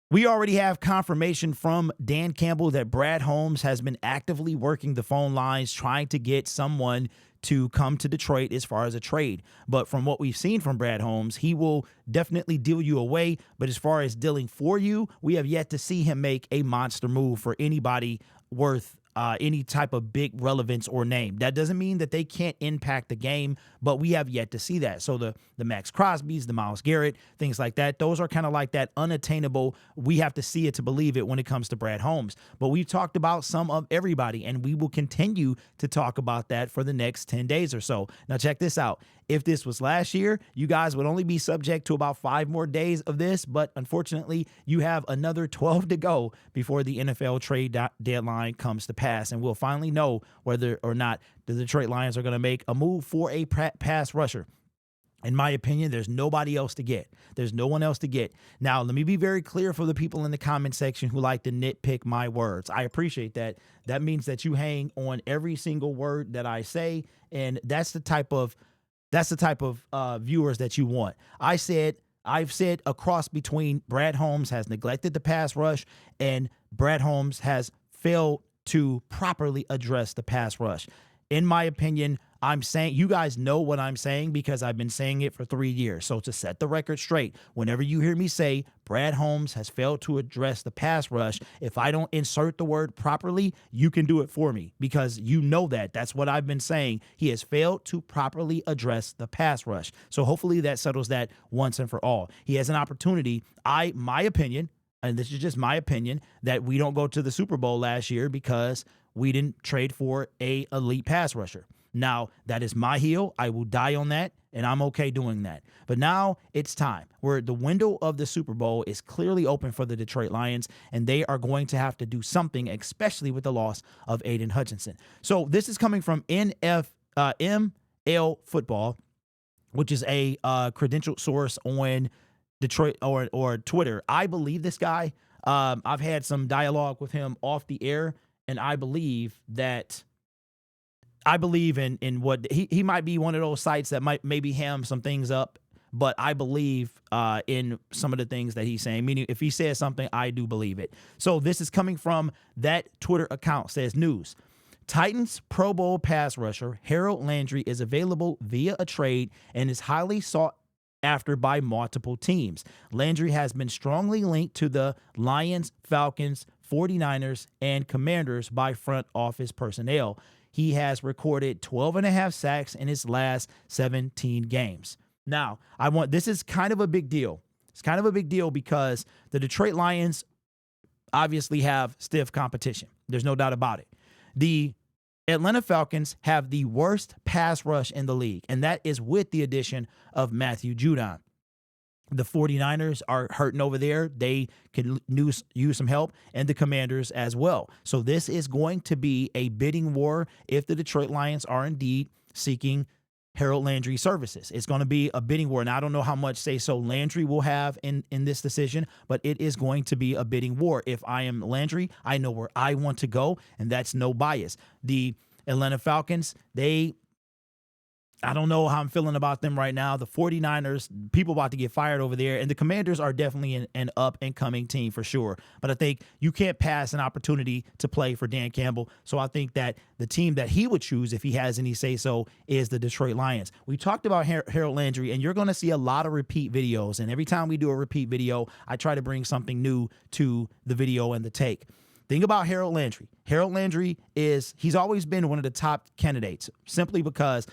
We already have confirmation from Dan Campbell that Brad Holmes has been actively working the phone lines trying to get someone to come to Detroit as far as a trade. But from what we've seen from Brad Holmes, he will definitely deal you away. But as far as dealing for you, we have yet to see him make a monster move for anybody worth any type of big relevance or name. That doesn't mean that they can't impact the game, but we have yet to see that. So the Max Crosbys, the Myles Garrett, things like that, those are kind of like that unattainable. We have to see it to believe it when it comes to Brad Holmes. But we've talked about some of everybody, and we will continue to talk about that for the next 10 days or so. Now check this out. If this was last year, you guys would only be subject to about 5 more days of this, but unfortunately, you have another 12 to go before the NFL trade deadline comes to pass, and we'll finally know whether or not the Detroit Lions are going to make a move for a pass rusher. In my opinion, there's nobody else to get. There's no one else to get. Now, let me be very clear for the people in the comment section who like to nitpick my words. I appreciate that. That means that you hang on every single word that I say, and that's the type of viewers that you want. I've said a cross between Brad Holmes has neglected the pass rush and Brad Holmes has failed to properly address the pass rush. In my opinion, I'm saying, you guys know what I'm saying because I've been saying it for 3 years. So to set the record straight, whenever you hear me say Brad Holmes has failed to address the pass rush, if I don't insert the word properly, you can do it for me because you know that. That's what I've been saying. He has failed to properly address the pass rush. So hopefully that settles that once and for all. He has an opportunity. My opinion, and this is just my opinion, that we don't go to the Super Bowl last year because we didn't trade for a elite pass rusher. Now, that is my heel. I will die on that, and I'm okay doing that. But now it's time where the window of the Super Bowl is clearly open for the Detroit Lions, and they are going to have to do something, especially with the loss of Aiden Hutchinson. So this is coming from ML Football, which is a credentialed source on Detroit or Twitter. I believe this guy. I've had some dialogue with him off the air, and I believe in what he might be one of those sites that might maybe ham some things up, but I believe in some of the things that he's saying. Meaning, if he says something, I do believe it. So this is coming from that Twitter account. Says news: Titans Pro Bowl pass rusher Harold Landry is available via a trade and is highly sought after by multiple teams. Landry has been strongly linked to the Lions, Falcons, 49ers, and Commanders by front office personnel. He has recorded 12.5 sacks in his last 17 games. Now, this is kind of a big deal. It's kind of a big deal because the Detroit Lions obviously have stiff competition. There's no doubt about it. The Atlanta Falcons have the worst pass rush in the league, and that is with the addition of Matthew Judon. The 49ers are hurting over there. They could use some help, and the Commanders as well. So this is going to be a bidding war if the Detroit Lions are indeed seeking Harold Landry services. It's going to be a bidding war. And I don't know how much say-so Landry will have in this decision, but it is going to be a bidding war. If I am Landry, I know where I want to go, and that's no bias. The Atlanta Falcons, I don't know how I'm feeling about them right now. The 49ers, people about to get fired over there. And the Commanders are definitely an up-and-coming team for sure. But I think you can't pass an opportunity to play for Dan Campbell. So I think that the team that he would choose, if he has any say-so, is the Detroit Lions. We talked about Harold Landry, and you're going to see a lot of repeat videos. And every time we do a repeat video, I try to bring something new to the video and the take. Think about Harold Landry. Harold Landry he's always been one of the top candidates simply because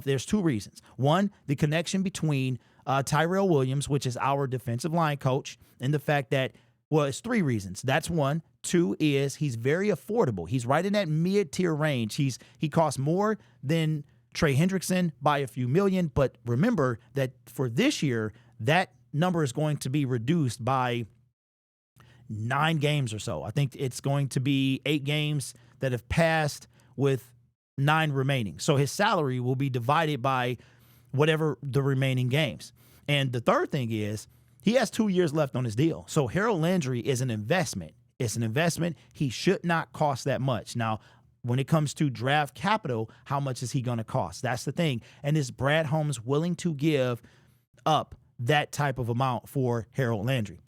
there's 2 reasons. One, the connection between Tyrell Williams, which is our defensive line coach, and the fact that, well, it's 3 reasons. That's one. 2 is he's very affordable. He's right in that mid-tier range. He costs more than Trey Hendrickson by a few million, but remember that for this year, that number is going to be reduced by 9 games or so. I think it's going to be 8 games that have passed with 9 remaining. So his salary will be divided by whatever the remaining games. And the third thing is he has 2 years left on his deal. So Harold Landry is an investment. It's an investment. He should not cost that much. Now, when it comes to draft capital, how much is he going to cost? That's the thing. And is Brad Holmes willing to give up that type of amount for Harold Landry?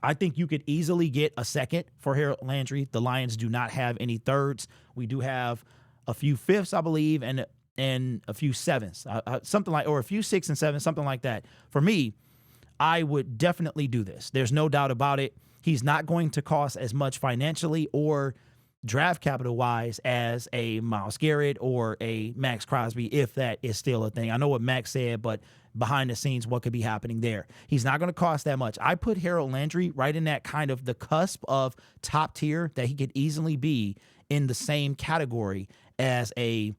I think you could easily get a second for Harold Landry. The Lions do not have any thirds. We do have a few fifths, I believe, and a few sevenths, something like, or a few 6 and 7, something like that. For me, I would definitely do this. There's no doubt about it. He's not going to cost as much financially or draft capital wise as a Myles Garrett or a Max Crosby, if that is still a thing. I know what Max said, but behind the scenes, what could be happening there? He's not going to cost that much. I put Harold Landry right in that kind of the cusp of top tier, that he could easily be in the same category as a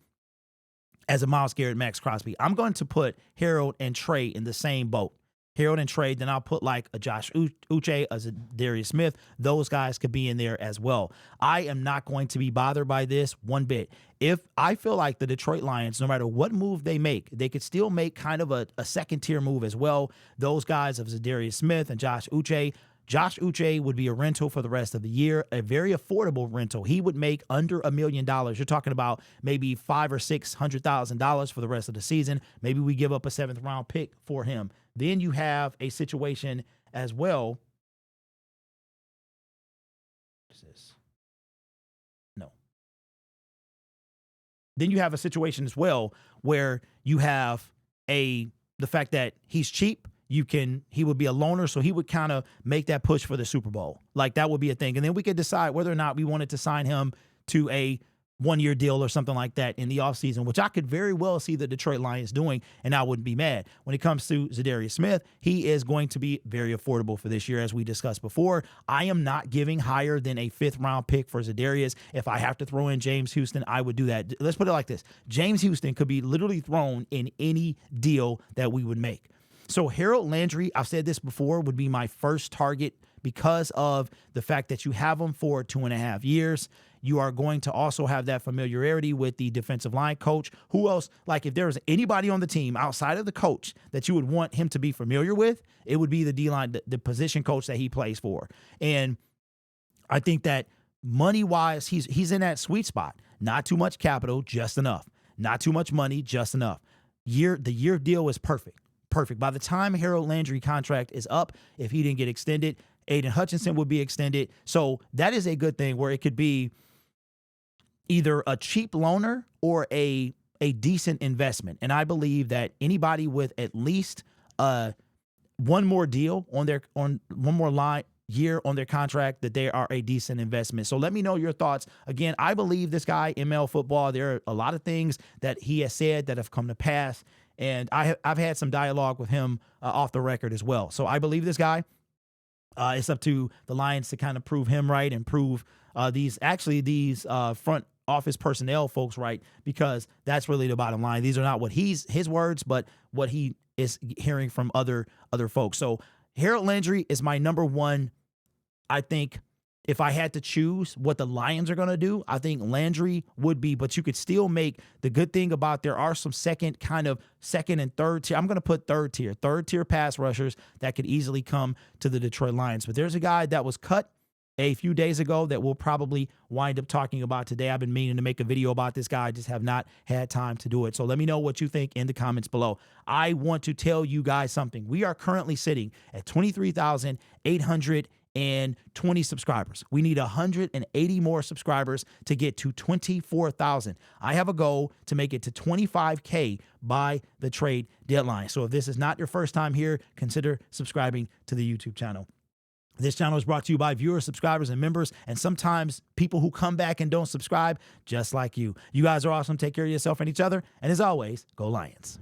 Myles Garrett, Max Crosby. I'm going to put Harold and Trey in the same boat. Harold and Trey, then I'll put like a Josh Uche, a Darius Smith. Those guys could be in there as well. I am not going to be bothered by this one bit. If I feel like the Detroit Lions, no matter what move they make, they could still make kind of a second-tier move as well. Those guys of Darius Smith and Josh Uche. Josh Uche would be a rental for the rest of the year, a very affordable rental. He would make under $1 million. You're talking about maybe $500,000 or $600,000 for the rest of the season. Maybe we give up a 7th-round pick for him. Then you have a situation as well. What is this? No. Then you have a situation as well where you have the fact that he's cheap. He would be a loaner, so he would kind of make that push for the Super Bowl. Like, that would be a thing. And then we could decide whether or not we wanted to sign him to a one-year deal or something like that in the offseason, which I could very well see the Detroit Lions doing, and I wouldn't be mad. When it comes to Darius Smith, he is going to be very affordable for this year, as we discussed before. I am not giving higher than a 5th-round pick for Darius. If I have to throw in James Houston, I would do that. Let's put it like this. James Houston could be literally thrown in any deal that we would make. So Harold Landry, I've said this before, would be my first target because of the fact that you have him for 2.5 years. You are going to also have that familiarity with the defensive line coach. Who else? Like, if there was anybody on the team outside of the coach that you would want him to be familiar with, it would be the D-line, the position coach that he plays for. And I think that money-wise, he's in that sweet spot. Not too much capital, just enough. Not too much money, just enough. The year deal is perfect. Perfect. By the time Harold Landry contract is up, if he didn't get extended, Aiden Hutchinson would be extended. So that is a good thing where it could be either a cheap loaner or a decent investment. And I believe that anybody with at least one more deal on one more year on their contract, that they are a decent investment. So let me know your thoughts. Again, I believe this guy, ML Football. There are a lot of things that he has said that have come to pass. And I've had some dialogue with him off the record as well. So I believe this guy. It's up to the Lions to kind of prove him right and prove these front office personnel folks right, because that's really the bottom line. These are not what his words, but what he is hearing from other folks. So Harold Landry is my number one. I think if I had to choose what the Lions are going to do, I think Landry would be, but you could still make the good thing about there are some second and third tier. I'm going to put third tier pass rushers that could easily come to the Detroit Lions. But there's a guy that was cut a few days ago that we'll probably wind up talking about today. I've been meaning to make a video about this guy. I just have not had time to do it. So let me know what you think in the comments below. I want to tell you guys something. We are currently sitting at 23,820 subscribers. We need 180 more subscribers to get to 24,000. I have a goal to make it to 25K by the trade deadline. So if this is not your first time here, consider subscribing to the YouTube channel. This channel is brought to you by viewers, subscribers, and members, and sometimes people who come back and don't subscribe, just like you. You guys are awesome. Take care of yourself and each other. And as always, go Lions.